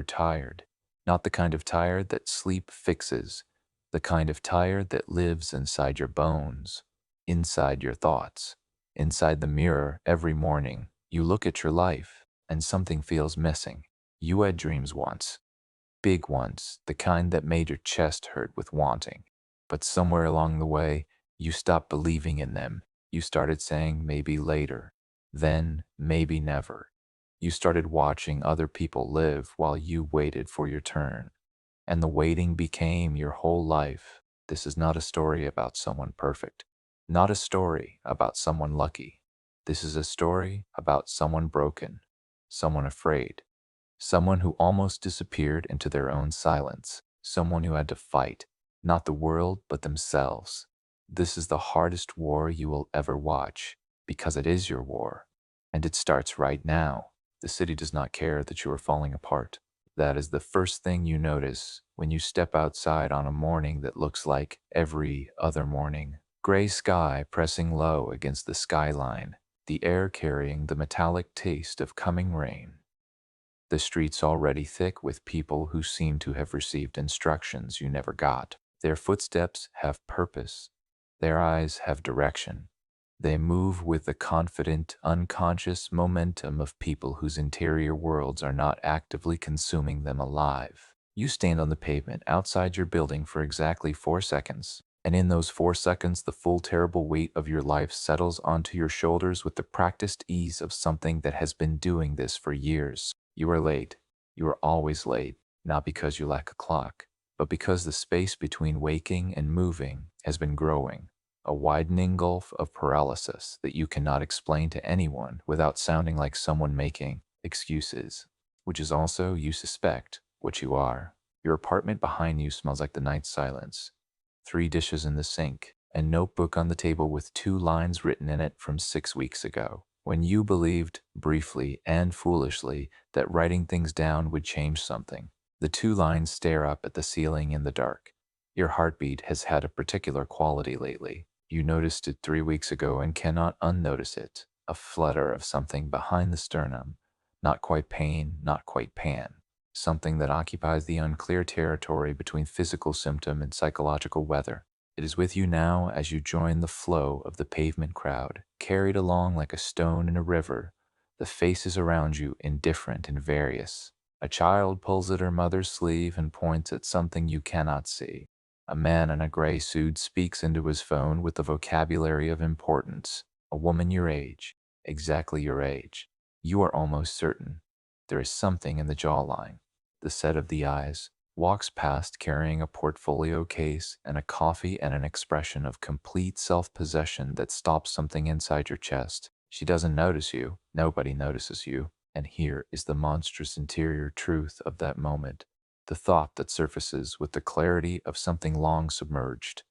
tired. Not the kind of tired that sleep fixes, the kind of tired that lives inside your bones, inside your thoughts, inside the mirror every morning. You look at your life and something feels missing. You had dreams once, big ones, the kind that made your chest hurt with wanting. But somewhere along the way, you stopped believing in them. You started saying maybe later, then maybe never. You started watching other people live while you waited for your turn. And the waiting became your whole life. This is not a story about someone perfect, not a story about someone lucky. This is a story about someone broken, someone afraid, someone who almost disappeared into their own silence, someone who had to fight, not the world, but themselves. This is the hardest war you will ever watch, because it is your war, and it starts right now. The city does not care that you are falling apart. That is the first thing you notice when you step outside on a morning that looks like every other morning. Gray sky pressing low against the skyline, the air carrying the metallic taste of coming rain. The streets already thick with people who seem to have received instructions you never got. Their footsteps have purpose. Their eyes have direction. They move with the confident, unconscious momentum of people whose interior worlds are not actively consuming them alive. You stand on the pavement outside your building for exactly 4 seconds, and in those 4 seconds, the full terrible weight of your life settles onto your shoulders with the practiced ease of something that has been doing this for years. You are late. You are always late, not because you lack a clock, but because the space between waking and moving has been growing, a widening gulf of paralysis that you cannot explain to anyone without sounding like someone making excuses, which is also, you suspect, what you are. Your apartment behind you smells like the night silence. 3 dishes in the sink, a notebook on the table with 2 lines written in it from 6 weeks ago, when you believed, briefly and foolishly, that writing things down would change something. The 2 lines stare up at the ceiling in the dark. Your heartbeat has had a particular quality lately. You noticed it 3 weeks ago and cannot unnotice it. A flutter of something behind the sternum. Not quite pain, not quite pan. Something that occupies the unclear territory between physical symptom and psychological weather. It is with you now as you join the flow of the pavement crowd, carried along like a stone in a river, the faces around you indifferent and various. A child pulls at her mother's sleeve and points at something you cannot see. A man in a gray suit speaks into his phone with the vocabulary of importance. A woman your age, exactly your age. You are almost certain. There is something in the jawline, the set of the eyes, walks past carrying a portfolio case and a coffee and an expression of complete self-possession that stops something inside your chest. She doesn't notice you. Nobody notices you. And here is the monstrous interior truth of that moment, the thought that surfaces with the clarity of something long submerged.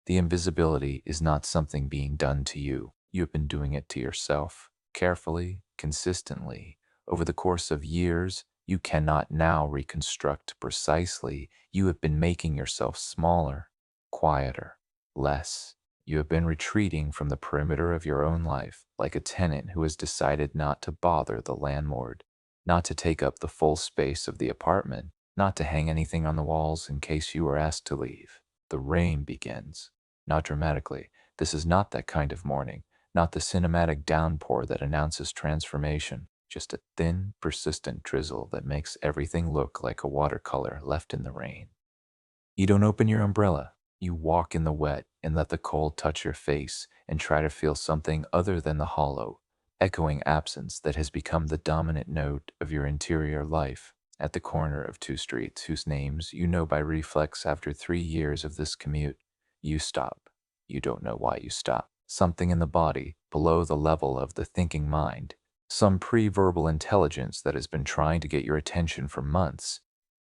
The invisibility is not something being done to you. You have been doing it to yourself, carefully, consistently, over the course of years. You cannot now reconstruct precisely. You have been making yourself smaller, quieter, less. You have been retreating from the perimeter of your own life, like a tenant who has decided not to bother the landlord, not to take up the full space of the apartment, not to hang anything on the walls in case you are asked to leave. The rain begins. Not dramatically. This is not that kind of morning, not the cinematic downpour that announces transformation. Just a thin, persistent drizzle that makes everything look like a watercolor left in the rain. You don't open your umbrella. You walk in the wet and let the cold touch your face and try to feel something other than the hollow, echoing absence that has become the dominant note of your interior life. At the corner of 2 streets whose names you know by reflex after 3 years of this commute, you stop. You don't know why you stop. Something in the body, below the level of the thinking mind, some pre-verbal intelligence that has been trying to get your attention for months,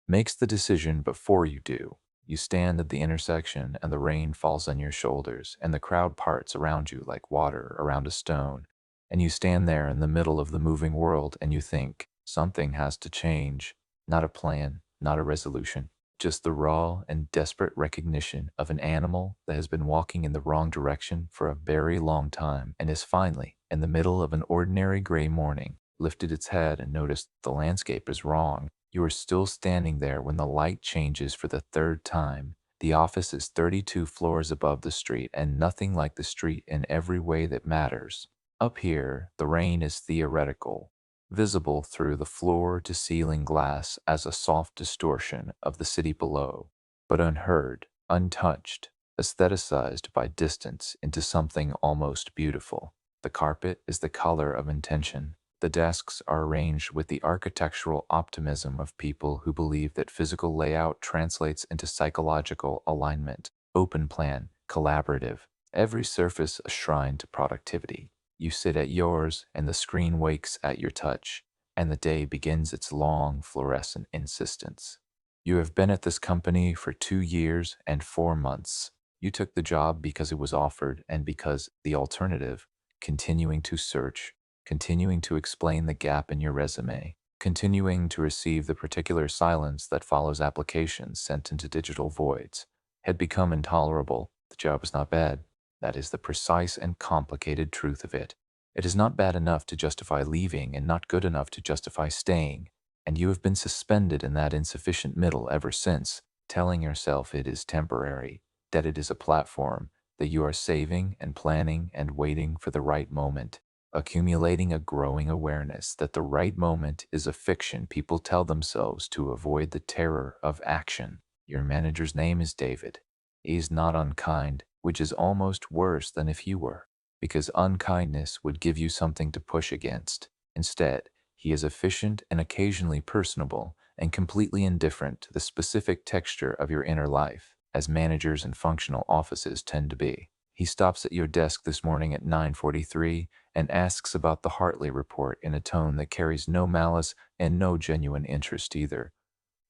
makes the decision before you do. You stand at the intersection and the rain falls on your shoulders and the crowd parts around you like water around a stone. And you stand there in the middle of the moving world and you think, something has to change. Not a plan, not a resolution. Just the raw and desperate recognition of an animal that has been walking in the wrong direction for a very long time and is finally, in the middle of an ordinary gray morning, lifted its head and noticed the landscape is wrong. You are still standing there when the light changes for the third time. The office is 32 floors above the street and nothing like the street in every way that matters. Up here, the rain is theoretical, visible through the floor to ceiling glass as a soft distortion of the city below, but unheard, untouched, aestheticized by distance into something almost beautiful. The carpet is the color of intention. The desks are arranged with the architectural optimism of people who believe that physical layout translates into psychological alignment. Open plan, collaborative, every surface a shrine to productivity. You sit at yours, and the screen wakes at your touch, and the day begins its long, fluorescent insistence. You have been at this company for 2 years and 4 months. You took the job because it was offered and because the alternative, continuing to search, continuing to explain the gap in your resume, continuing to receive the particular silence that follows applications sent into digital voids, had become intolerable. The job was not bad. That is the precise and complicated truth of it. It is not bad enough to justify leaving and not good enough to justify staying, and you have been suspended in that insufficient middle ever since, telling yourself it is temporary, that it is a platform, that you are saving and planning and waiting for the right moment, accumulating a growing awareness that the right moment is a fiction people tell themselves to avoid the terror of action. Your manager's name is David. He is not unkind, which is almost worse than if you were, because unkindness would give you something to push against. Instead, he is efficient and occasionally personable and completely indifferent to the specific texture of your inner life, as managers in functional offices tend to be. He stops at your desk this morning at 9:43 and asks about the Hartley report in a tone that carries no malice and no genuine interest either,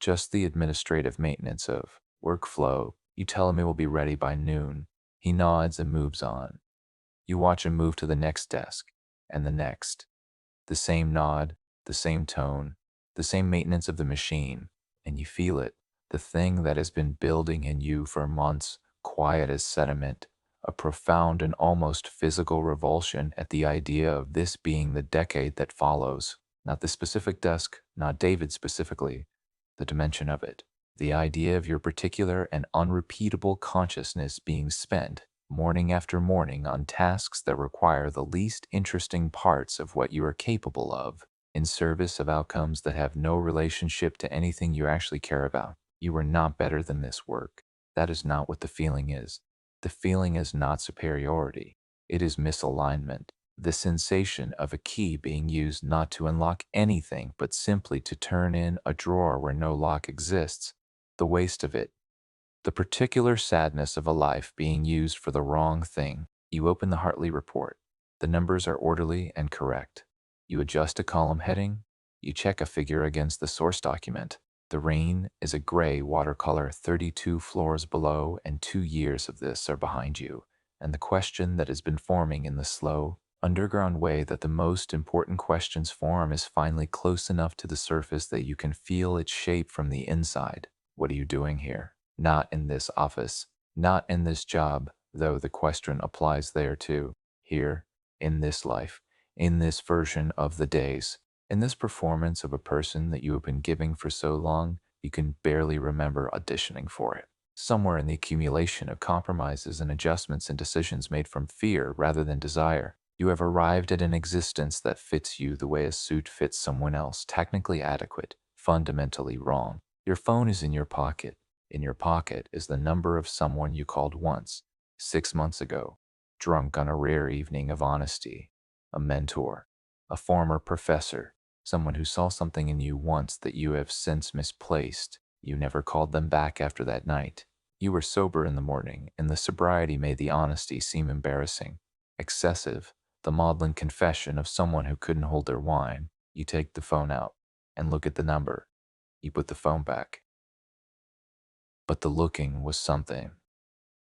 just the administrative maintenance of workflow. You tell him it will be ready by noon. He nods and moves on. You watch him move to the next desk and the next. The same nod, the same tone, the same maintenance of the machine, and you feel it, the thing that has been building in you for months, quiet as sediment, a profound and almost physical revulsion at the idea of this being the decade that follows. Not the specific desk, not David specifically, the dimension of it. The idea of your particular and unrepeatable consciousness being spent morning after morning on tasks that require the least interesting parts of what you are capable of, in service of outcomes that have no relationship to anything you actually care about. You are not better than this work. That is not what the feeling is. The feeling is not superiority. It is misalignment. The sensation of a key being used not to unlock anything, but simply to turn in a drawer where no lock exists. The waste of it, the particular sadness of a life being used for the wrong thing. You open the Hartley report. The numbers are orderly and correct. You adjust a column heading. You check a figure against the source document. The rain is a gray watercolor 32 floors below, and 2 years of this are behind you. And the question that has been forming in the slow, underground way that the most important questions form is finally close enough to the surface that you can feel its shape from the inside. What are you doing here? Not in this office, not in this job, though the question applies there too. Here, in this life, in this version of the days, in this performance of a person that you have been giving for so long, you can barely remember auditioning for it. Somewhere in the accumulation of compromises and adjustments and decisions made from fear rather than desire, you have arrived at an existence that fits you the way a suit fits someone else, technically adequate, fundamentally wrong. Your phone is in your pocket. In your pocket is the number of someone you called once, 6 months ago, drunk on a rare evening of honesty, a mentor, a former professor, someone who saw something in you once that you have since misplaced. You never called them back after that night. You were sober in the morning, and the sobriety made the honesty seem embarrassing, excessive, the maudlin confession of someone who couldn't hold their wine. You take the phone out and look at the number. You put the phone back. But the looking was something.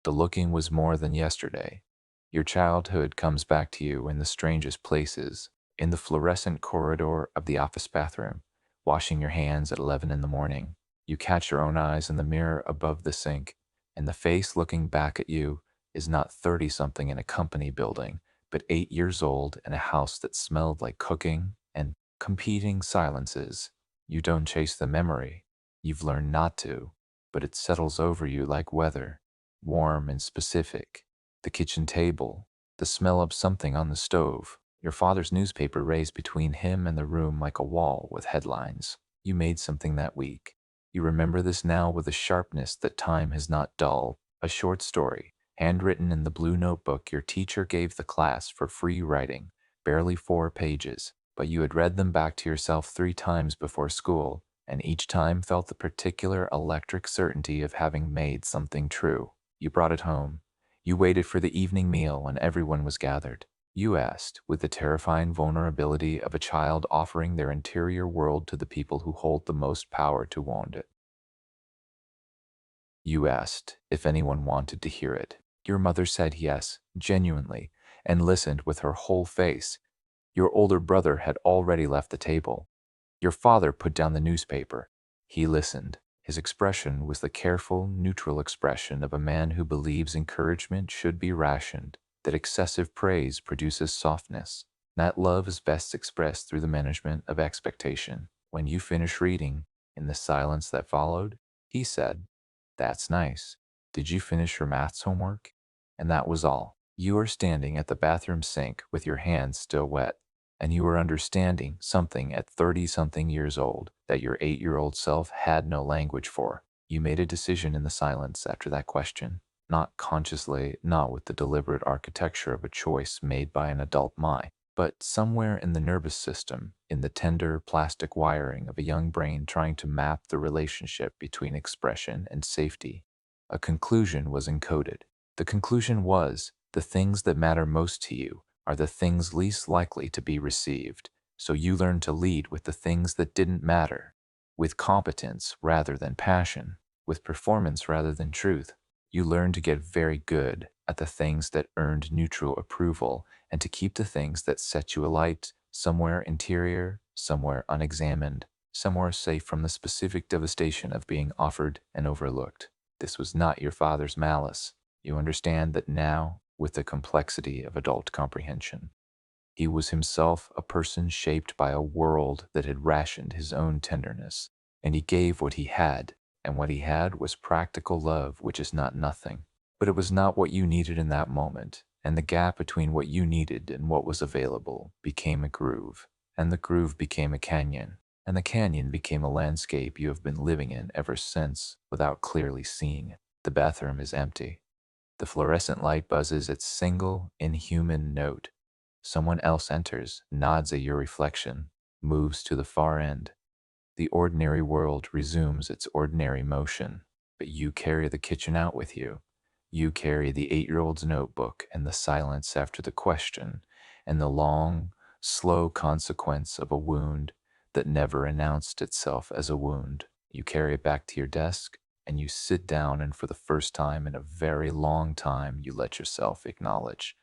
The looking was more than yesterday. Your childhood comes back to you in the strangest places, in the fluorescent corridor of the office bathroom, washing your hands at 11 in the morning. You catch your own eyes in the mirror above the sink, and the face looking back at you is not 30-something in a company building, but 8 years old in a house that smelled like cooking and competing silences. You don't chase the memory. You've learned not to, but it settles over you like weather, warm and specific. The kitchen table, the smell of something on the stove, your father's newspaper raised between him and the room like a wall with headlines. You made something that week. You remember this now with a sharpness that time has not dulled. A short story, handwritten in the blue notebook your teacher gave the class for free writing, barely 4 pages, but you had read them back to yourself 3 times before school, and each time felt the particular electric certainty of having made something true. You brought it home. You waited for the evening meal when everyone was gathered. You asked, with the terrifying vulnerability of a child offering their interior world to the people who hold the most power to wound it. You asked if anyone wanted to hear it. Your mother said yes, genuinely, and listened with her whole face. Your older brother had already left the table. Your father put down the newspaper. He listened. His expression was the careful, neutral expression of a man who believes encouragement should be rationed, that excessive praise produces softness, that love is best expressed through the management of expectation. When you finished reading, in the silence that followed, he said, "That's nice. Did you finish your maths homework?" And that was all. You are standing at the bathroom sink with your hands still wet, and you are understanding something at 30-something years old that your 8-year-old self had no language for. You made a decision in the silence after that question, not consciously, not with the deliberate architecture of a choice made by an adult mind, but somewhere in the nervous system, in the tender plastic wiring of a young brain trying to map the relationship between expression and safety. A conclusion was encoded. The conclusion was, the things that matter most to you are the things least likely to be received. So you learned to lead with the things that didn't matter, with competence rather than passion, with performance rather than truth. You learned to get very good at the things that earned neutral approval and to keep the things that set you alight somewhere interior, somewhere unexamined, somewhere safe from the specific devastation of being offered and overlooked. This was not your father's malice. You understand that now with the complexity of adult comprehension. He was himself a person shaped by a world that had rationed his own tenderness, and he gave what he had, and what he had was practical love, which is not nothing. But it was not what you needed in that moment, and the gap between what you needed and what was available became a groove, and the groove became a canyon, and the canyon became a landscape you have been living in ever since without clearly seeing it. The bathroom is empty. The fluorescent light buzzes its single, inhuman note. Someone else enters, nods at your reflection, moves to the far end. The ordinary world resumes its ordinary motion, but you carry the kitchen out with you. You carry the 8-year-old's notebook and the silence after the question and the long, slow consequence of a wound that never announced itself as a wound. You carry it back to your desk and you sit down, and for the first time in a very long time, you let yourself acknowledge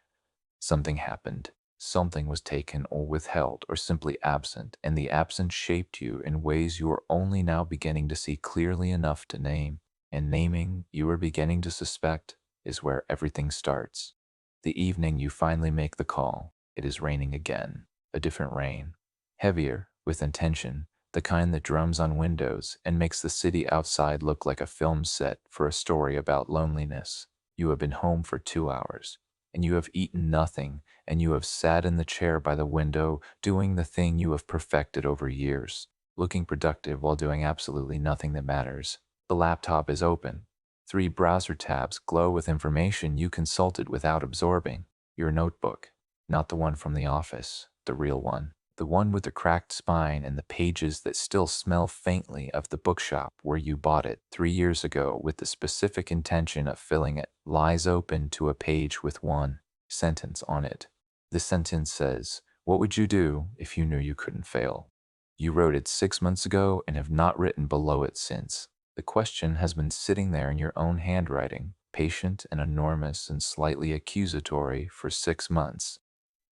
something happened. Something was taken or withheld or simply absent, and the absence shaped you in ways you are only now beginning to see clearly enough to name. And naming, you are beginning to suspect, is where everything starts. The evening you finally make the call, it is raining again, a different rain, heavier, with intention, the kind that drums on windows and makes the city outside look like a film set for a story about loneliness. You have been home for 2 hours, and you have eaten nothing, and you have sat in the chair by the window doing the thing you have perfected over years, looking productive while doing absolutely nothing that matters. The laptop is open. 3 browser tabs glow with information you consulted without absorbing. Your notebook, not the one from the office, the real one. The one with the cracked spine and the pages that still smell faintly of the bookshop where you bought it 3 years ago with the specific intention of filling it, lies open to a page with one sentence on it. The sentence says, "What would you do if you knew you couldn't fail?" You wrote it 6 months ago and have not written below it since. The question has been sitting there in your own handwriting, patient and enormous and slightly accusatory for 6 months.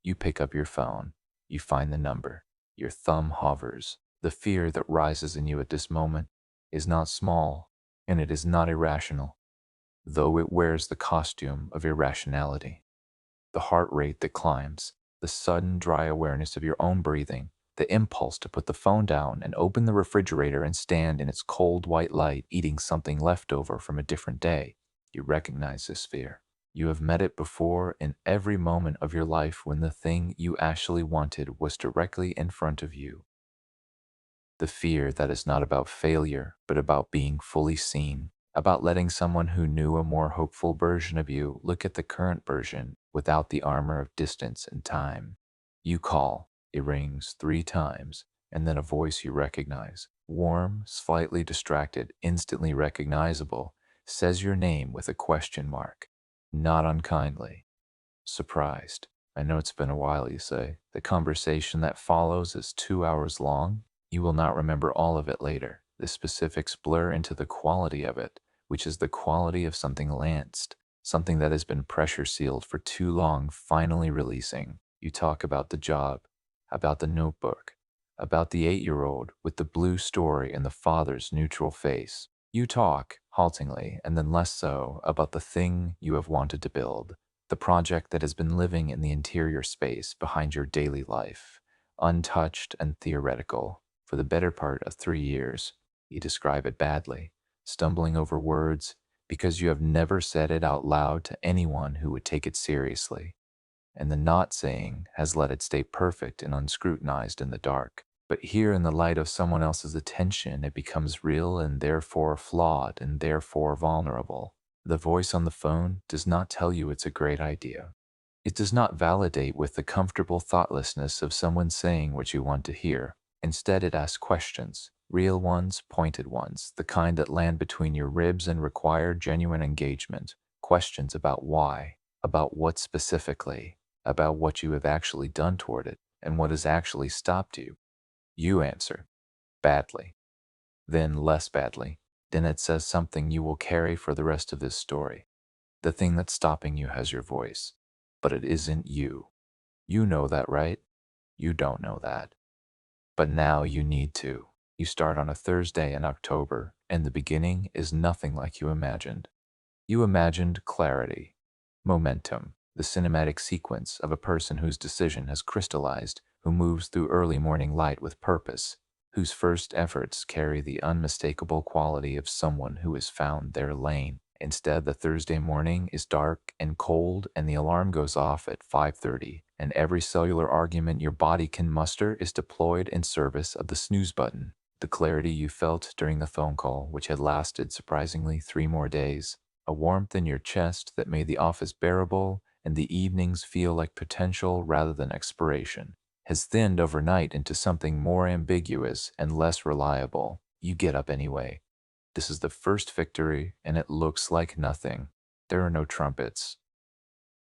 You pick up your phone. You find the number. Your thumb hovers. The fear that rises in you at this moment is not small, and it is not irrational, though it wears the costume of irrationality. The heart rate that climbs, the sudden dry awareness of your own breathing, The impulse to put the phone down and open the refrigerator and stand in its cold white light eating something left over from a different day. You recognize this fear. You have met it before in every moment of your life when the thing you actually wanted was directly in front of you. The fear that is not about failure, but about being fully seen, about letting someone who knew a more hopeful version of you look at the current version without the armor of distance and time. You call, it rings 3 times, and then a voice you recognize, warm, slightly distracted, instantly recognizable, says your name with a question mark, not unkindly. Surprised. I know it's been a while, you say. The conversation that follows is 2 hours long. You will not remember all of it later. The specifics blur into the quality of it, which is the quality of something lanced, something that has been pressure sealed for too long, finally releasing. You talk about the job, about the notebook, about the 8-year-old with the blue story and the father's neutral face. You talk, haltingly, and then less so, about the thing you have wanted to build, the project that has been living in the interior space behind your daily life, untouched and theoretical, for the better part of 3 years. You describe it badly, stumbling over words because you have never said it out loud to anyone who would take it seriously, and the not saying has let it stay perfect and unscrutinized in the dark. But here, in the light of someone else's attention, it becomes real and therefore flawed and therefore vulnerable. The voice on the phone does not tell you it's a great idea. It does not validate with the comfortable thoughtlessness of someone saying what you want to hear. Instead, it asks questions, real ones, pointed ones, the kind that land between your ribs and require genuine engagement. Questions about why, about what specifically, about what you have actually done toward it, and what has actually stopped you. You answer, badly, then less badly. Then it says something you will carry for the rest of this story. The thing that's stopping you has your voice, but it isn't you. You know that, right? You don't know that. But now you need to. You start on a Thursday in October, and the beginning is nothing like you imagined. You imagined clarity, momentum, the cinematic sequence of a person whose decision has crystallized, who moves through early morning light with purpose, whose first efforts carry the unmistakable quality of someone who has found their lane. Instead, the Thursday morning is dark and cold, and the alarm goes off at 5:30, and every cellular argument your body can muster is deployed in service of the snooze button. The clarity you felt during the phone call, which had lasted surprisingly 3 more days, a warmth in your chest that made the office bearable and the evenings feel like potential rather than expiration, has thinned overnight into something more ambiguous and less reliable. You get up anyway. This is the first victory, and it looks like nothing. There are no trumpets.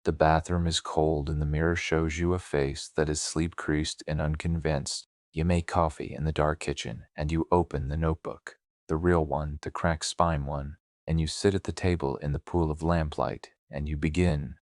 The bathroom is cold, and the mirror shows you a face that is sleep-creased and unconvinced. You make coffee in the dark kitchen, and you open the notebook, the real one, the cracked spine one, and you sit at the table in the pool of lamplight, and you begin.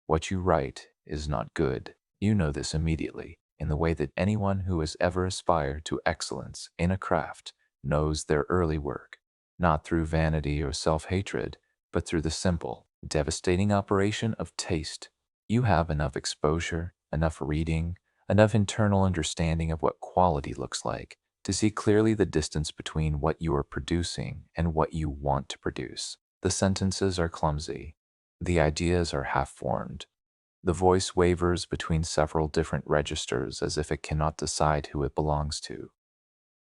What you write is not good. You know this immediately, in the way that anyone who has ever aspired to excellence in a craft knows their early work, not through vanity or self-hatred, but through the simple, devastating operation of taste. You have enough exposure, enough reading, enough internal understanding of what quality looks like to see clearly the distance between what you are producing and what you want to produce. The sentences are clumsy. The ideas are half-formed. The voice wavers between several different registers as if it cannot decide who it belongs to.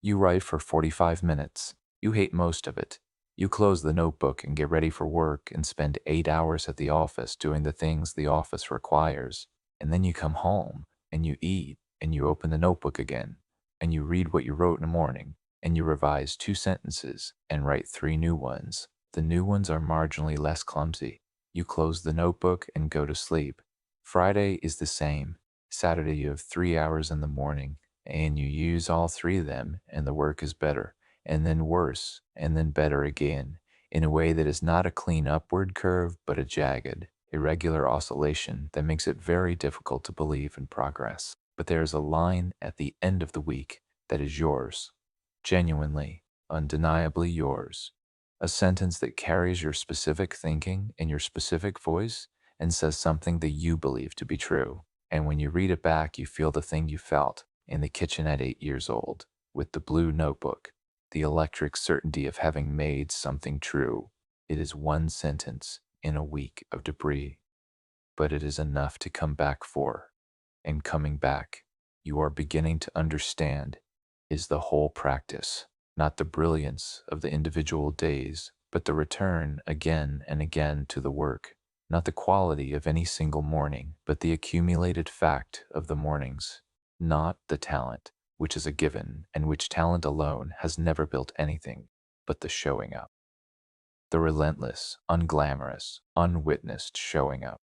You write for 45 minutes. You hate most of it. You close the notebook and get ready for work and spend 8 hours at the office doing the things the office requires. And then you come home and you eat and you open the notebook again and you read what you wrote in the morning and you revise 2 sentences and write 3 new ones. The new ones are marginally less clumsy. You close the notebook and go to sleep. Friday is the same. Saturday you have 3 hours in the morning and you use all 3 of them, and the work is better, and then worse, and then better again, in a way that is not a clean upward curve, but a jagged, irregular oscillation that makes it very difficult to believe in progress. But there is a line at the end of the week that is yours, genuinely, undeniably yours, a sentence that carries your specific thinking in your specific voice and says something that you believe to be true. And when you read it back, you feel the thing you felt, in the kitchen at 8 years old, with the blue notebook, the electric certainty of having made something true. It is one sentence in a week of debris, but it is enough to come back for. And coming back, you are beginning to understand, is the whole practice, not the brilliance of the individual days, but the return again and again to the work, not the quality of any single morning, but the accumulated fact of the mornings, not the talent, which is a given and which talent alone has never built anything, but the showing up, the relentless, unglamorous, unwitnessed showing up.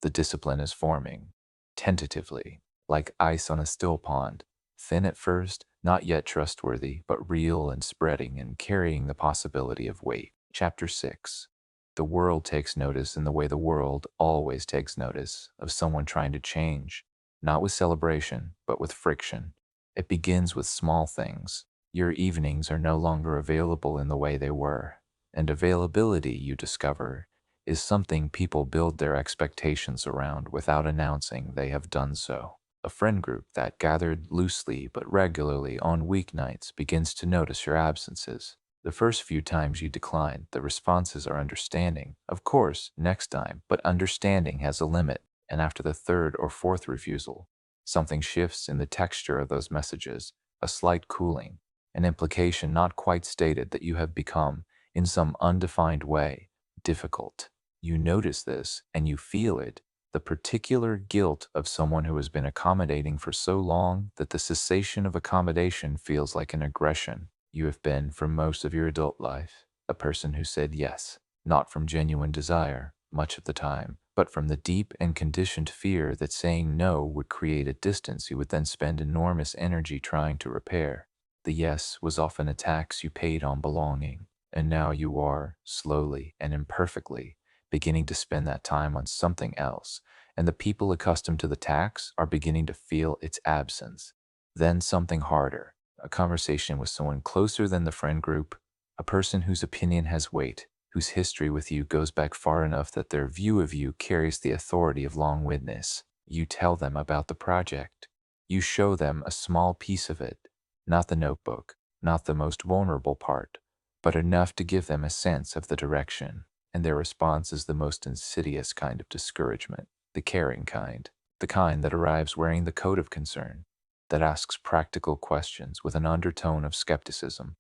The discipline is forming, tentatively, like ice on a still pond, thin at first, not yet trustworthy, but real and spreading and carrying the possibility of weight. Chapter 6. The world takes notice in the way the world always takes notice of someone trying to change, not with celebration, but with friction. It begins with small things. Your evenings are no longer available in the way they were, and availability, you discover, is something people build their expectations around without announcing they have done so. A friend group that gathered loosely but regularly on weeknights begins to notice your absences. The first few times you decline, the responses are understanding. Of course, next time, but understanding has a limit, and after the third or fourth refusal, something shifts in the texture of those messages, a slight cooling, an implication not quite stated that you have become, in some undefined way, difficult. You notice this and you feel it, the particular guilt of someone who has been accommodating for so long that the cessation of accommodation feels like an aggression. You have been, for most of your adult life, a person who said yes, not from genuine desire, much of the time, but from the deep and conditioned fear that saying no would create a distance you would then spend enormous energy trying to repair. The yes was often a tax you paid on belonging, and now you are, slowly and imperfectly, beginning to spend that time on something else, and the people accustomed to the tax are beginning to feel its absence. Then something harder, a conversation with someone closer than the friend group, a person whose opinion has weight, whose history with you goes back far enough that their view of you carries the authority of long witness. You tell them about the project. You show them a small piece of it, not the notebook, not the most vulnerable part, but enough to give them a sense of the direction. And their response is the most insidious kind of discouragement, the caring kind, the kind that arrives wearing the coat of concern, that asks practical questions with an undertone of skepticism,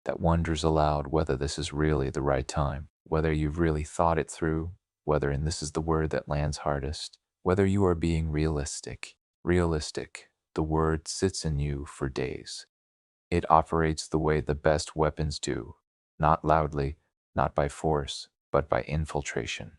that wonders aloud whether this is really the right time, whether you've really thought it through, whether, and this is the word that lands hardest, whether you are being realistic. Realistic, the word sits in you for days. It operates the way the best weapons do, not loudly, not by force, but by infiltration.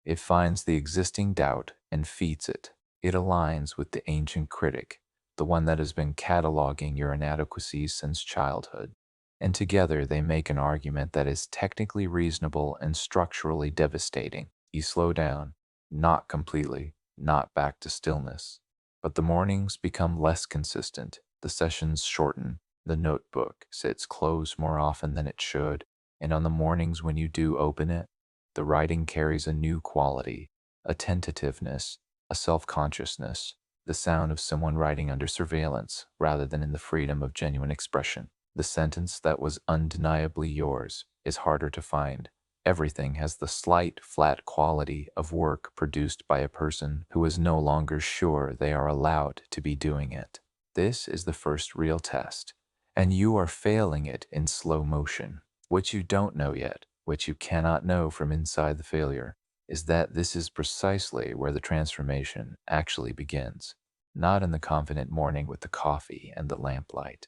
It finds the existing doubt and feeds it. It aligns with the ancient critic, the one that has been cataloging your inadequacies since childhood. And together they make an argument that is technically reasonable and structurally devastating. You slow down, not completely, not back to stillness. But the mornings become less consistent, the sessions shorten, the notebook sits closed more often than it should, and on the mornings when you do open it, the writing carries a new quality, a tentativeness, a self-consciousness, the sound of someone writing under surveillance rather than in the freedom of genuine expression. The sentence that was undeniably yours is harder to find. Everything has the slight, flat quality of work produced by a person who is no longer sure they are allowed to be doing it. This is the first real test, and you are failing it in slow motion. What you don't know yet, what you cannot know from inside the failure, is that this is precisely where the transformation actually begins, not in the confident morning with the coffee and the lamplight.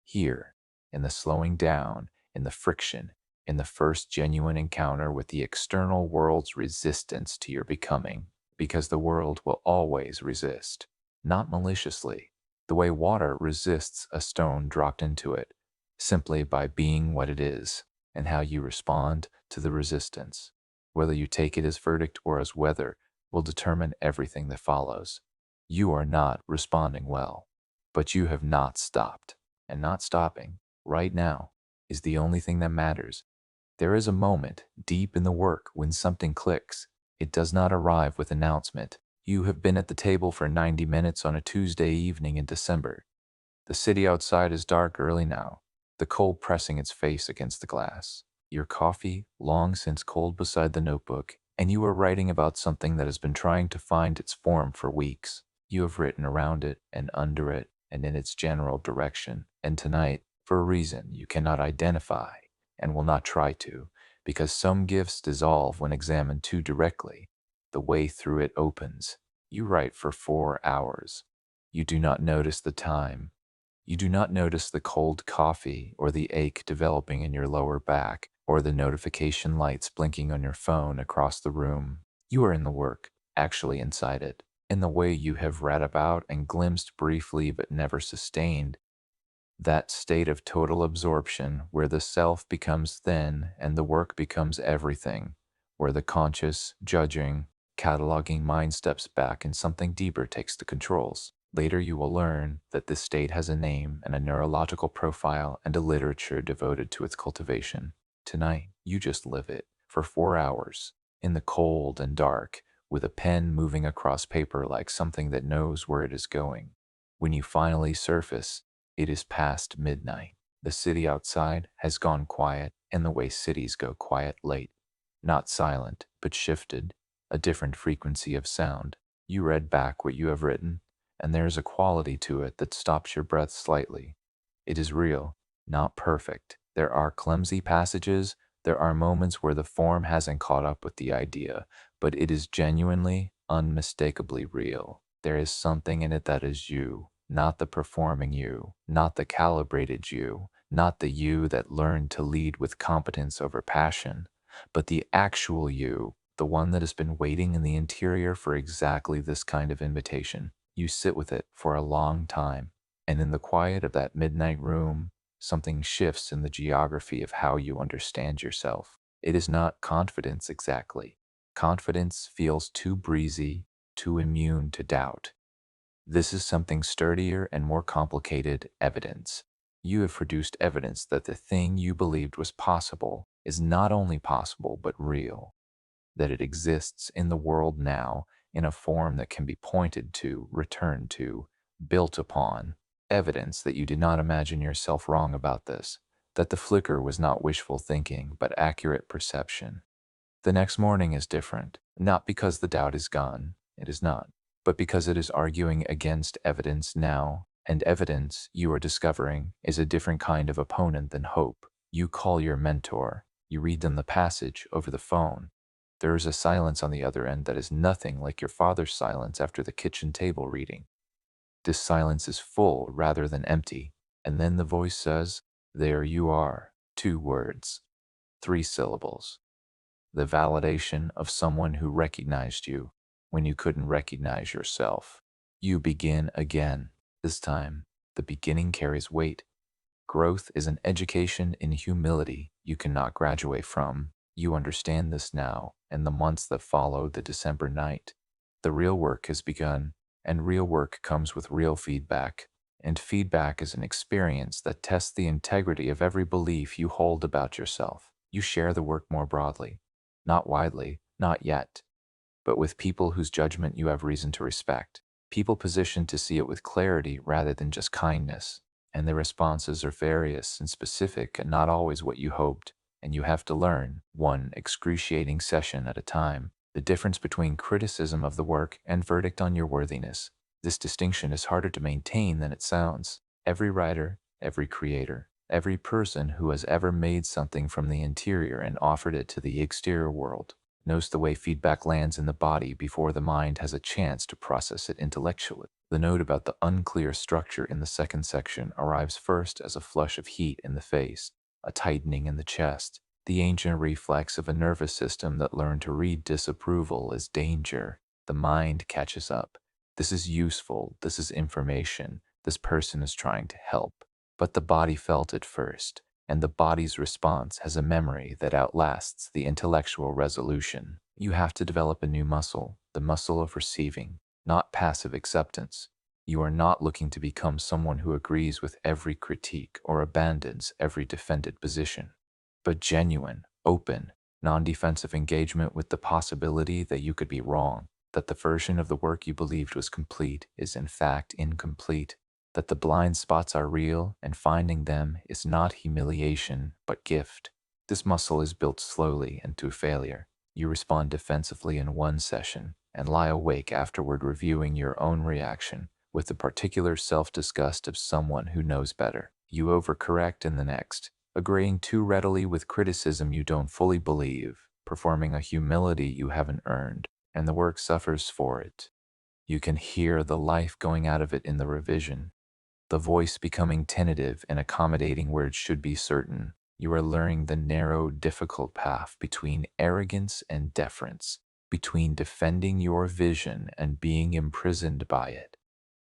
Here, in the slowing down, in the friction, in the first genuine encounter with the external world's resistance to your becoming, because the world will always resist, not maliciously, the way water resists a stone dropped into it, simply by being what it is, and how you respond to the resistance. Whether you take it as verdict or as weather will determine everything that follows. You are not responding well, but you have not stopped. And not stopping, right now, is the only thing that matters. There is a moment deep in the work when something clicks. It does not arrive with announcement. You have been at the table for 90 minutes on a Tuesday evening in December. The city outside is dark early now, the cold pressing its face against the glass. Your coffee, long since cold beside the notebook, and you are writing about something that has been trying to find its form for weeks. You have written around it and under it and in its general direction, and tonight, for a reason you cannot identify and will not try to, because some gifts dissolve when examined too directly, the way through it opens. You write for 4 hours. You do not notice the time. You do not notice the cold coffee or the ache developing in your lower back or the notification lights blinking on your phone across the room. You are in the work, actually inside it, in the way you have read about and glimpsed briefly but never sustained, that state of total absorption where the self becomes thin and the work becomes everything, where the conscious, judging, cataloging mind steps back and something deeper takes the controls. Later, you will learn that this state has a name and a neurological profile and a literature devoted to its cultivation. Tonight, you just live it for 4 hours in the cold and dark, with a pen moving across paper like something that knows where it is going. When you finally surface, it is past midnight. The city outside has gone quiet, and the way cities go quiet late. Not silent, but shifted, a different frequency of sound. You read back what you have written, and there is a quality to it that stops your breath slightly. It is real, not perfect. There are clumsy passages, there are moments where the form hasn't caught up with the idea, but it is genuinely, unmistakably real. There is something in it that is you, not the performing you, not the calibrated you, not the you that learned to lead with competence over passion, but the actual you, the one that has been waiting in the interior for exactly this kind of invitation. You sit with it for a long time, and in the quiet of that midnight room, something shifts in the geography of how you understand yourself. It is not confidence exactly. Confidence feels too breezy, too immune to doubt. This is something sturdier and more complicated: evidence. You have produced evidence that the thing you believed was possible is not only possible but real, that it exists in the world now in a form that can be pointed to, returned to, built upon. Evidence that you did not imagine yourself wrong about this, that the flicker was not wishful thinking but accurate perception. The next morning is different, not because the doubt is gone, it is not, but because it is arguing against evidence now, and evidence, you are discovering, is a different kind of opponent than hope. You call your mentor, you read them the passage over the phone. There is a silence on the other end that is nothing like your father's silence after the kitchen table reading. This silence is full rather than empty, and then the voice says, "There you are," 2 words, 3 syllables. The validation of someone who recognized you when you couldn't recognize yourself. You begin again. This time, the beginning carries weight. Growth is an education in humility you cannot graduate from. You understand this now, in the months that followed the December night. The real work has begun, and real work comes with real feedback. And feedback is an experience that tests the integrity of every belief you hold about yourself. You share the work more broadly, not widely, not yet, but with people whose judgment you have reason to respect, people positioned to see it with clarity rather than just kindness. And the responses are various and specific and not always what you hoped, and you have to learn, one excruciating session at a time, the difference between criticism of the work and verdict on your worthiness. This distinction is harder to maintain than it sounds. Every writer, every creator, every person who has ever made something from the interior and offered it to the exterior world knows the way feedback lands in the body before the mind has a chance to process it intellectually. The note about the unclear structure in the second section arrives first as a flush of heat in the face, a tightening in the chest, the ancient reflex of a nervous system that learned to read disapproval as danger. The mind catches up. This is useful, this is information, this person is trying to help. But the body felt it first, and the body's response has a memory that outlasts the intellectual resolution. You have to develop a new muscle, the muscle of receiving, not passive acceptance. You are not looking to become someone who agrees with every critique or abandons every defended position, but genuine, open, non-defensive engagement with the possibility that you could be wrong. that the version of the work you believed was complete is in fact incomplete, that the blind spots are real and finding them is not humiliation but gift. This muscle is built slowly into failure. You respond defensively in one session and lie awake afterward reviewing your own reaction with the particular self-disgust of someone who knows better. You overcorrect in the next, agreeing too readily with criticism you don't fully believe, performing a humility you haven't earned, and the work suffers for it. You can hear the life going out of it in the revision, the voice becoming tentative and accommodating where it should be certain. You are learning the narrow, difficult path between arrogance and deference, between defending your vision and being imprisoned by it.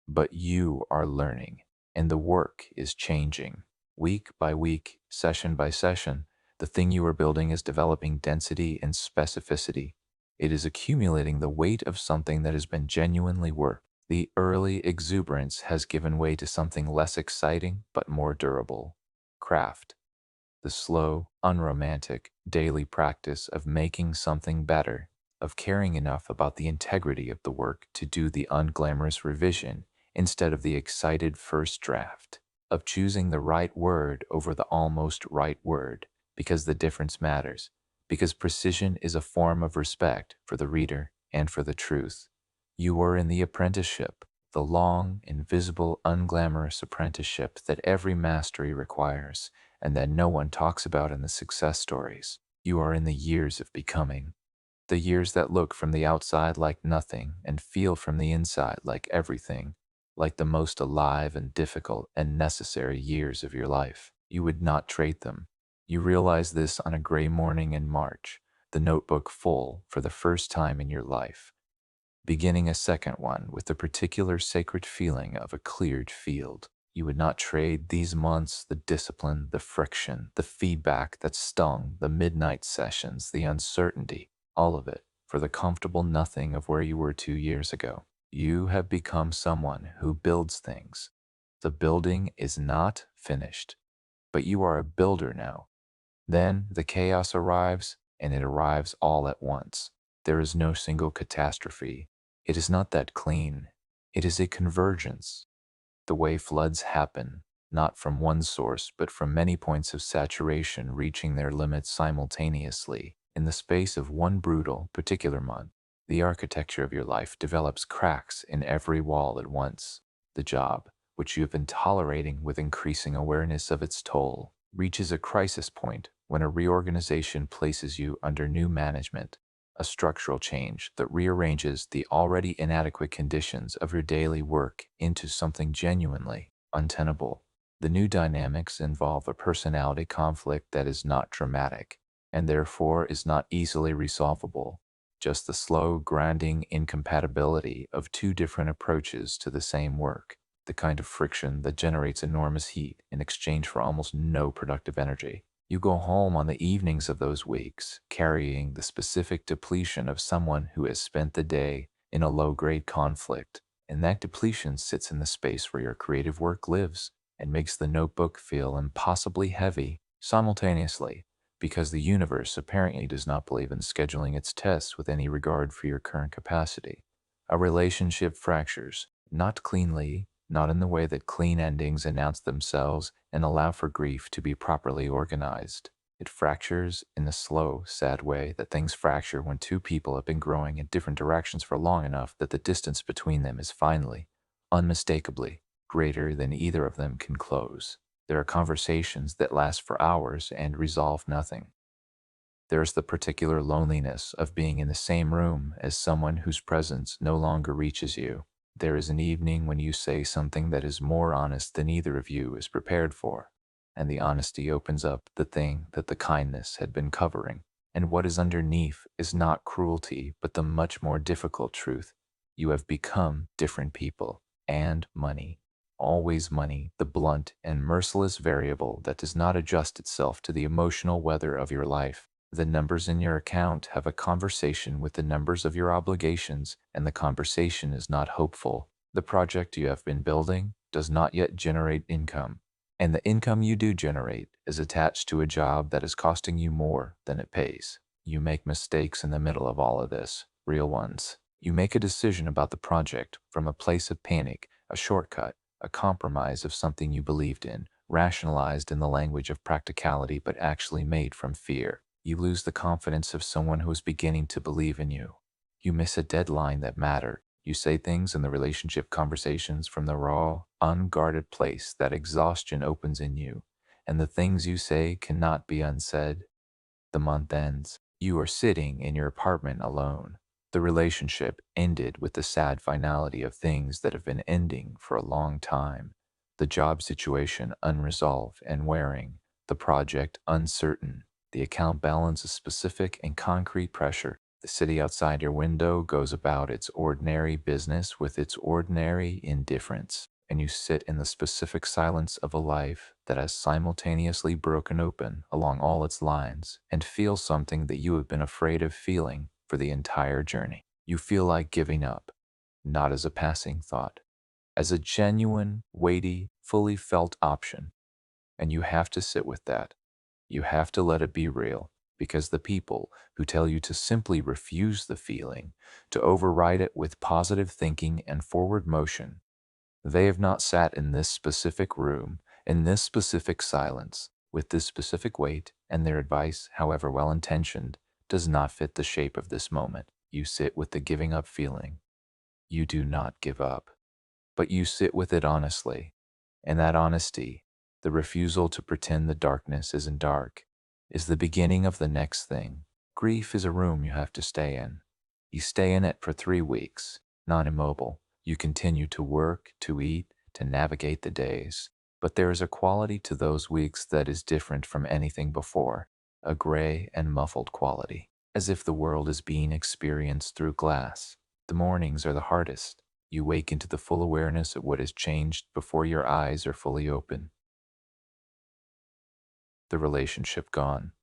But you are learning, and the work is changing. Week by week, session by session, the thing you are building is developing density and specificity. It is accumulating the weight of something that has been genuinely worked. The early exuberance has given way to something less exciting but more durable. Craft, the slow, unromantic, daily practice of making something better, of caring enough about the integrity of the work to do the unglamorous revision instead of the excited first draft, of choosing the right word over the almost right word, because the difference matters, because precision is a form of respect for the reader and for the truth. You are in the apprenticeship, the long, invisible, unglamorous apprenticeship that every mastery requires and that no one talks about in the success stories. You are in the years of becoming, the years that look from the outside like nothing and feel from the inside like everything, like the most alive and difficult and necessary years of your life. You would not trade them. You realize this on a gray morning in March, the notebook full for the first time in your life, beginning a second one with the particular sacred feeling of a cleared field. You would not trade these months, the discipline, the friction, the feedback that stung, the midnight sessions, the uncertainty, all of it, for the comfortable nothing of where you were 2 years ago. You have become someone who builds things. The building is not finished, but you are a builder now. Then the chaos arrives, and it arrives all at once. There is no single catastrophe. It is not that clean. It is a convergence. The way floods happen, not from one source, but from many points of saturation reaching their limits simultaneously in the space of one brutal, particular month. The architecture of your life develops cracks in every wall at once. The job, which you have been tolerating with increasing awareness of its toll, reaches a crisis point when a reorganization places you under new management, a structural change that rearranges the already inadequate conditions of your daily work into something genuinely untenable. The new dynamics involve a personality conflict that is not dramatic, and therefore is not easily resolvable, just the slow, grinding incompatibility of two different approaches to the same work, the kind of friction that generates enormous heat in exchange for almost no productive energy. You go home on the evenings of those weeks, carrying the specific depletion of someone who has spent the day in a low-grade conflict, and that depletion sits in the space where your creative work lives and makes the notebook feel impossibly heavy simultaneously, because the universe apparently does not believe in scheduling its tests with any regard for your current capacity. A relationship fractures, not cleanly, not in the way that clean endings announce themselves and allow for grief to be properly organized. It fractures in the slow, sad way that things fracture when two people have been growing in different directions for long enough that the distance between them is finally, unmistakably, greater than either of them can close. There are conversations that last for hours and resolve nothing. There is the particular loneliness of being in the same room as someone whose presence no longer reaches you. There is an evening when you say something that is more honest than either of you is prepared for, and the honesty opens up the thing that the kindness had been covering. And what is underneath is not cruelty, but the much more difficult truth. You have become different people, and money. Always money, the blunt and merciless variable that does not adjust itself to the emotional weather of your life. The numbers in your account have a conversation with the numbers of your obligations, and the conversation is not hopeful. The project you have been building does not yet generate income, and the income you do generate is attached to a job that is costing you more than it pays. You make mistakes in the middle of all of this, real ones. You make a decision about the project from a place of panic, a shortcut, a compromise of something you believed in, rationalized in the language of practicality but actually made from fear. You lose the confidence of someone who is beginning to believe in you. You miss a deadline that mattered. You say things in the relationship conversations from the raw, unguarded place that exhaustion opens in you, and the things you say cannot be unsaid. The month ends. You are sitting in your apartment alone. The relationship ended with the sad finality of things that have been ending for a long time. The job situation unresolved and wearing. The project uncertain. The account balance is specific and concrete pressure. The city outside your window goes about its ordinary business with its ordinary indifference, and you sit in the specific silence of a life that has simultaneously broken open along all its lines and feel something that you have been afraid of feeling for the entire journey. You feel like giving up, not as a passing thought, as a genuine, weighty, fully felt option. And you have to sit with that. You have to let it be real, because the people who tell you to simply refuse the feeling, to override it with positive thinking and forward motion, they have not sat in this specific room, in this specific silence, with this specific weight, and their advice, however well intentioned, does not fit the shape of this moment. You sit with the giving up feeling. You do not give up, but you sit with it honestly. And that honesty, the refusal to pretend the darkness isn't dark, is the beginning of the next thing. Grief is a room you have to stay in. You stay in it for 3 weeks, not immobile. You continue to work, to eat, to navigate the days. But there is a quality to those weeks that is different from anything before, a gray and muffled quality, as if the world is being experienced through glass. The mornings are the hardest. You wake into the full awareness of what has changed before your eyes are fully open. The relationship gone,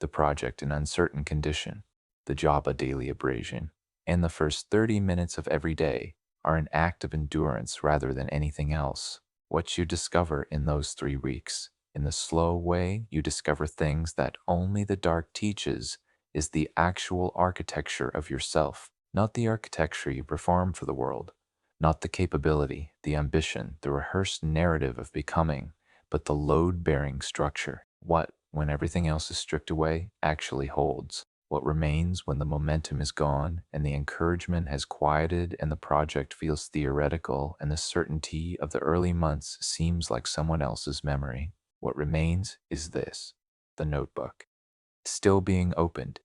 the project in uncertain condition, the job a daily abrasion, and the first 30 minutes of every day are an act of endurance rather than anything else. What you discover in those 3 weeks, in the slow way you discover things that only the dark teaches, is the actual architecture of yourself, not the architecture you perform for the world, not the capability, the ambition, the rehearsed narrative of becoming, but the load-bearing structure. What, when everything else is stripped away, actually holds. What remains when the momentum is gone and the encouragement has quieted and the project feels theoretical and the certainty of the early months seems like someone else's memory. What remains is this, the notebook, still being opened,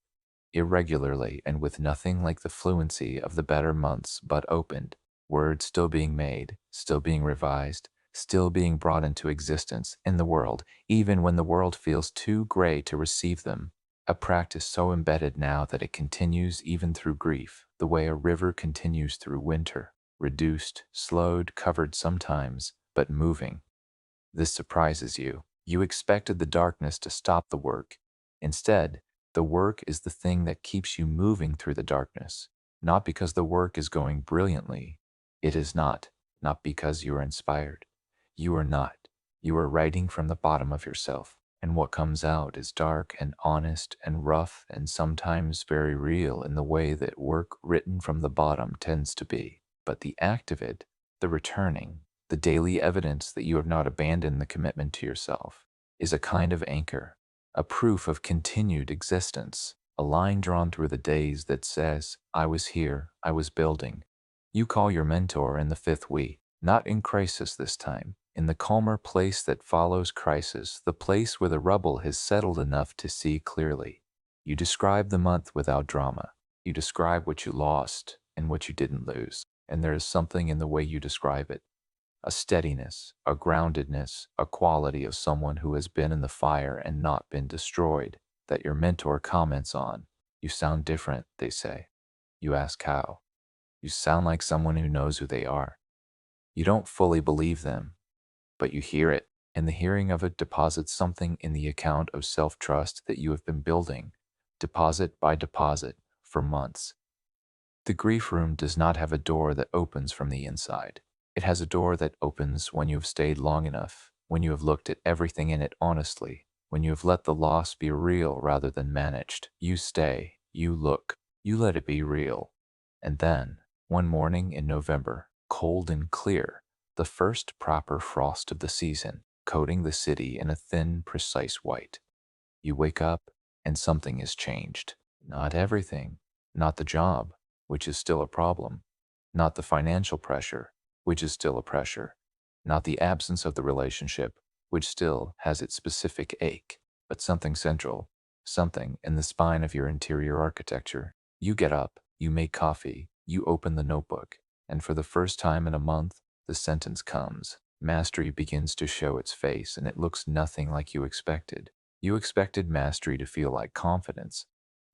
irregularly and with nothing like the fluency of the better months, but opened, words still being made, still being revised, still being brought into existence in the world, even when the world feels too gray to receive them. A practice so embedded now that it continues even through grief, the way a river continues through winter, reduced, slowed, covered sometimes, but moving. This surprises you. You expected the darkness to stop the work. Instead, the work is the thing that keeps you moving through the darkness, not because the work is going brilliantly. It is not, not because you are inspired. You are not. You are writing from the bottom of yourself, and what comes out is dark and honest and rough and sometimes very real in the way that work written from the bottom tends to be. But the act of it, the returning, the daily evidence that you have not abandoned the commitment to yourself, is a kind of anchor, a proof of continued existence, a line drawn through the days that says, I was here, I was building. You call your mentor in the fifth week, not in crisis this time, in the calmer place that follows crisis, the place where the rubble has settled enough to see clearly. You describe the month without drama. You describe what you lost and what you didn't lose, and there is something in the way you describe it, a steadiness, a groundedness, a quality of someone who has been in the fire and not been destroyed, that your mentor comments on. You sound different, they say. You ask how. You sound like someone who knows who they are. You don't fully believe them, but you hear it, and the hearing of it deposits something in the account of self-trust that you have been building, deposit by deposit, for months. The grief room does not have a door that opens from the inside. It has a door that opens when you have stayed long enough, when you have looked at everything in it honestly, when you have let the loss be real rather than managed. You stay, you look, you let it be real. And then, one morning in November, cold and clear, the first proper frost of the season, coating the city in a thin, precise white. You wake up and something has changed. Not everything. Not the job, which is still a problem. Not the financial pressure, which is still a pressure. Not the absence of the relationship, which still has its specific ache, but something central, something in the spine of your interior architecture. You get up, you make coffee, you open the notebook, and for the first time in a month, the sentence comes. Mastery begins to show its face, and it looks nothing like you expected. You expected mastery to feel like confidence,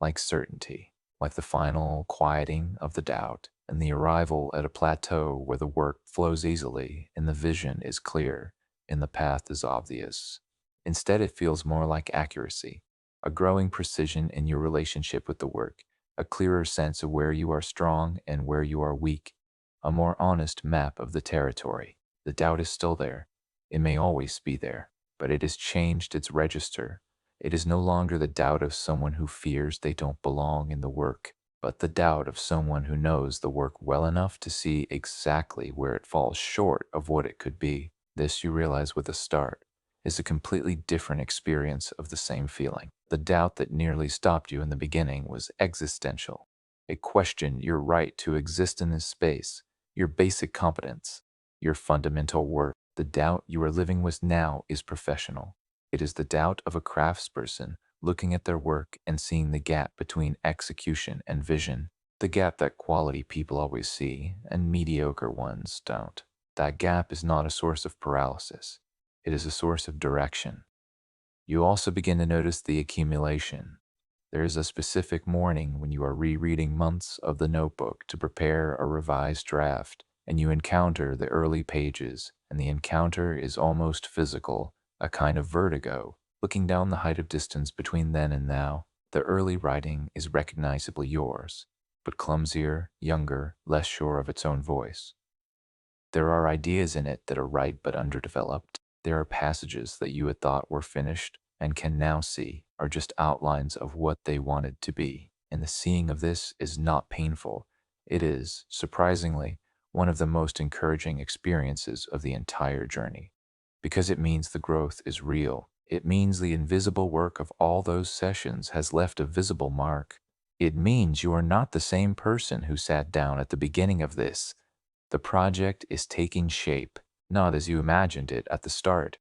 like certainty, like the final quieting of the doubt, and the arrival at a plateau where the work flows easily and the vision is clear and the path is obvious. Instead, it feels more like accuracy, a growing precision in your relationship with the work, a clearer sense of where you are strong and where you are weak, a more honest map of the territory. The doubt is still there. It may always be there, but it has changed its register. It is no longer the doubt of someone who fears they don't belong in the work, but the doubt of someone who knows the work well enough to see exactly where it falls short of what it could be. This, you realize with a start, is a completely different experience of the same feeling. The doubt that nearly stopped you in the beginning was existential. It questioned your right to exist in this space, your basic competence, your fundamental worth. The doubt you are living with now is professional. It is the doubt of a craftsperson looking at their work and seeing the gap between execution and vision, the gap that quality people always see and mediocre ones don't. That gap is not a source of paralysis. It is a source of direction. You also begin to notice the accumulation. There is a specific morning when you are rereading months of the notebook to prepare a revised draft, and you encounter the early pages, and the encounter is almost physical, a kind of vertigo, looking down the height of distance between then and now. The early writing is recognizably yours, but clumsier, younger, less sure of its own voice. There are ideas in it that are right but underdeveloped. There are passages that you had thought were finished and can now see are just outlines of what they wanted to be. And the seeing of this is not painful. It is, surprisingly, one of the most encouraging experiences of the entire journey. Because it means the growth is real. It means the invisible work of all those sessions has left a visible mark. It means you are not the same person who sat down at the beginning of this. The project is taking shape, not as you imagined it at the start.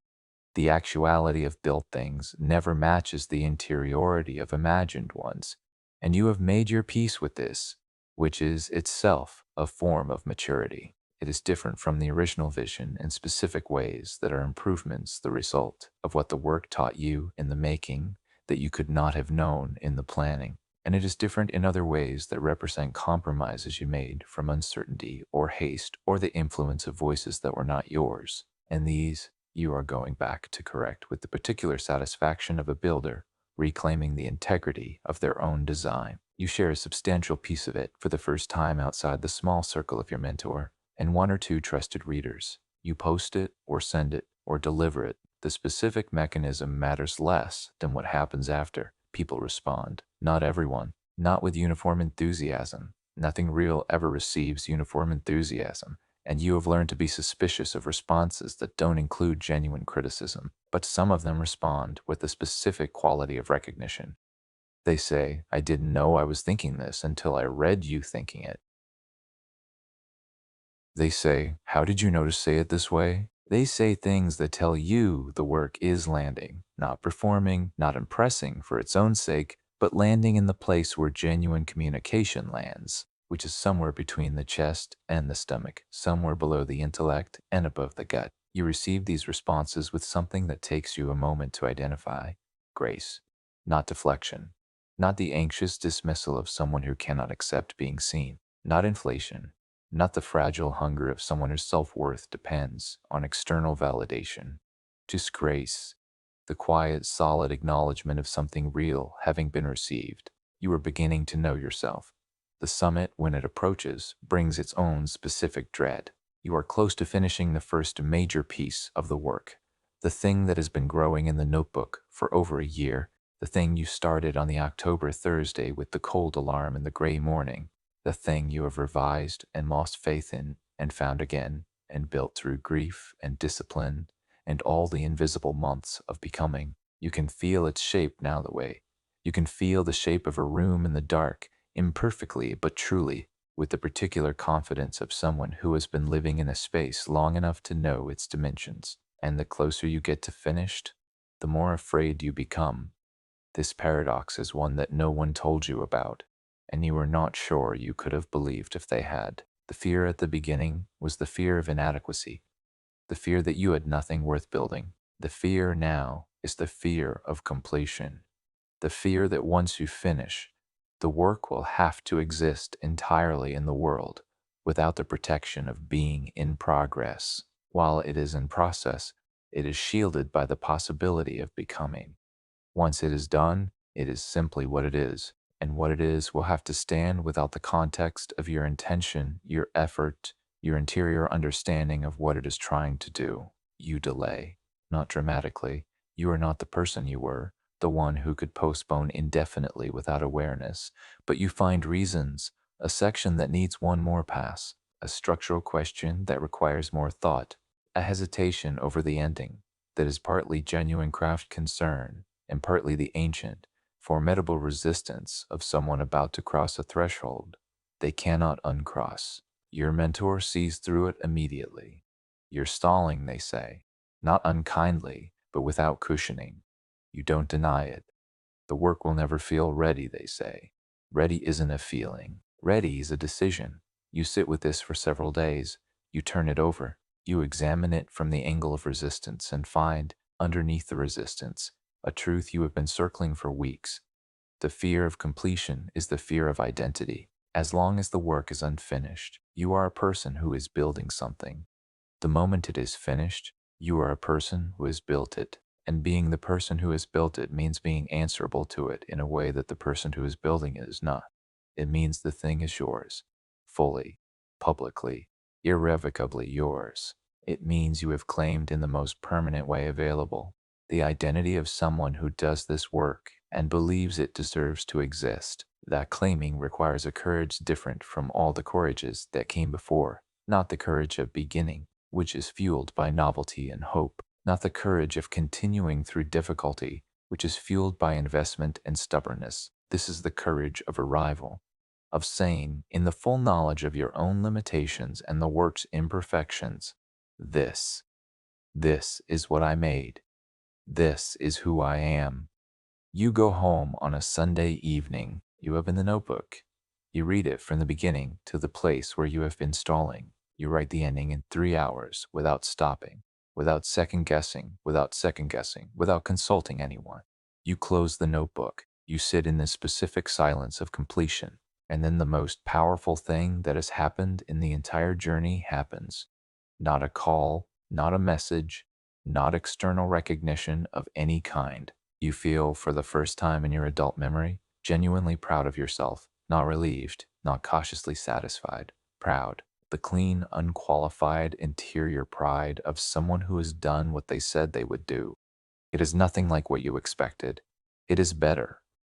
The actuality of built things never matches the interiority of imagined ones, and you have made your peace with this, which is itself a form of maturity. It is different from the original vision in specific ways that are improvements, the result of what the work taught you in the making that you could not have known in the planning. And it is different in other ways that represent compromises you made from uncertainty or haste or the influence of voices that were not yours. And these you are going back to correct with the particular satisfaction of a builder reclaiming the integrity of their own design. You share a substantial piece of it for the first time outside the small circle of your mentor and one or two trusted readers. You post it or send it or deliver it. The specific mechanism matters less than what happens after. People respond. Not everyone. Not with uniform enthusiasm. Nothing real ever receives uniform enthusiasm, and you have learned to be suspicious of responses that don't include genuine criticism. But some of them respond with a specific quality of recognition. They say, I didn't know I was thinking this until I read you thinking it. They say, how did you know to say it this way? They say things that tell you the work is landing, not performing, not impressing for its own sake, but landing in the place where genuine communication lands, which is somewhere between the chest and the stomach, somewhere below the intellect and above the gut. You receive these responses with something that takes you a moment to identify: grace, not deflection, not the anxious dismissal of someone who cannot accept being seen, not inflation, not the fragile hunger of someone whose self-worth depends on external validation. Just grace, the quiet, solid acknowledgement of something real having been received. You are beginning to know yourself. The summit, when it approaches, brings its own specific dread. You are close to finishing the first major piece of the work, the thing that has been growing in the notebook for over a year, the thing you started on the October Thursday with the cold alarm and the gray morning. the thing you have revised and lost faith in and found again and built through grief and discipline and all the invisible months of becoming. You can feel its shape now the way. You can feel the shape of a room in the dark, imperfectly but truly, with the particular confidence of someone who has been living in a space long enough to know its dimensions. And the closer you get to finished, the more afraid you become. This paradox is one that no one told you about, and you were not sure you could have believed if they had. The fear at the beginning was the fear of inadequacy, the fear that you had nothing worth building. The fear now is the fear of completion, the fear that once you finish, the work will have to exist entirely in the world without the protection of being in progress. While it is in process, it is shielded by the possibility of becoming. Once it is done, it is simply what it is, and what it is will have to stand without the context of your intention, your effort, your interior understanding of what it is trying to do. You delay, not dramatically. You are not the person you were, the one who could postpone indefinitely without awareness, but you find reasons, a section that needs one more pass, a structural question that requires more thought, a hesitation over the ending that is partly genuine craft concern and partly the ancient, formidable resistance of someone about to cross a threshold they cannot uncross. Your mentor sees through it immediately. You're stalling, they say, not unkindly, but without cushioning. You don't deny it. The work will never feel ready, they say. Ready isn't a feeling. Ready is a decision. You sit with this for several days. You turn it over. You examine it from the angle of resistance and find, underneath the resistance, a truth you have been circling for weeks. The fear of completion is the fear of identity. As long as the work is unfinished, you are a person who is building something. The moment it is finished, you are a person who has built it. And being the person who has built it means being answerable to it in a way that the person who is building it is not. It means the thing is yours, fully, publicly, irrevocably yours. It means you have claimed in the most permanent way available the identity of someone who does this work and believes it deserves to exist. That claiming requires a courage different from all the courages that came before, not the courage of beginning, which is fueled by novelty and hope, not the courage of continuing through difficulty, which is fueled by investment and stubbornness. This is the courage of arrival, of saying, in the full knowledge of your own limitations and the work's imperfections, this is what I made. This is who I am. You go home on a Sunday evening. You open the notebook. You read it from the beginning to the place where you have been stalling. You write the ending in 3 hours without stopping, without second guessing, without consulting anyone. You close the notebook. You sit in the specific silence of completion. And then the most powerful thing that has happened in the entire journey happens. Not a call, not a message, not external recognition of any kind. You feel, for the first time in your adult memory, genuinely proud of yourself, not relieved, not cautiously satisfied, proud. The clean, unqualified interior pride of someone who has done what they said they would do. It is nothing like what you expected. It is better.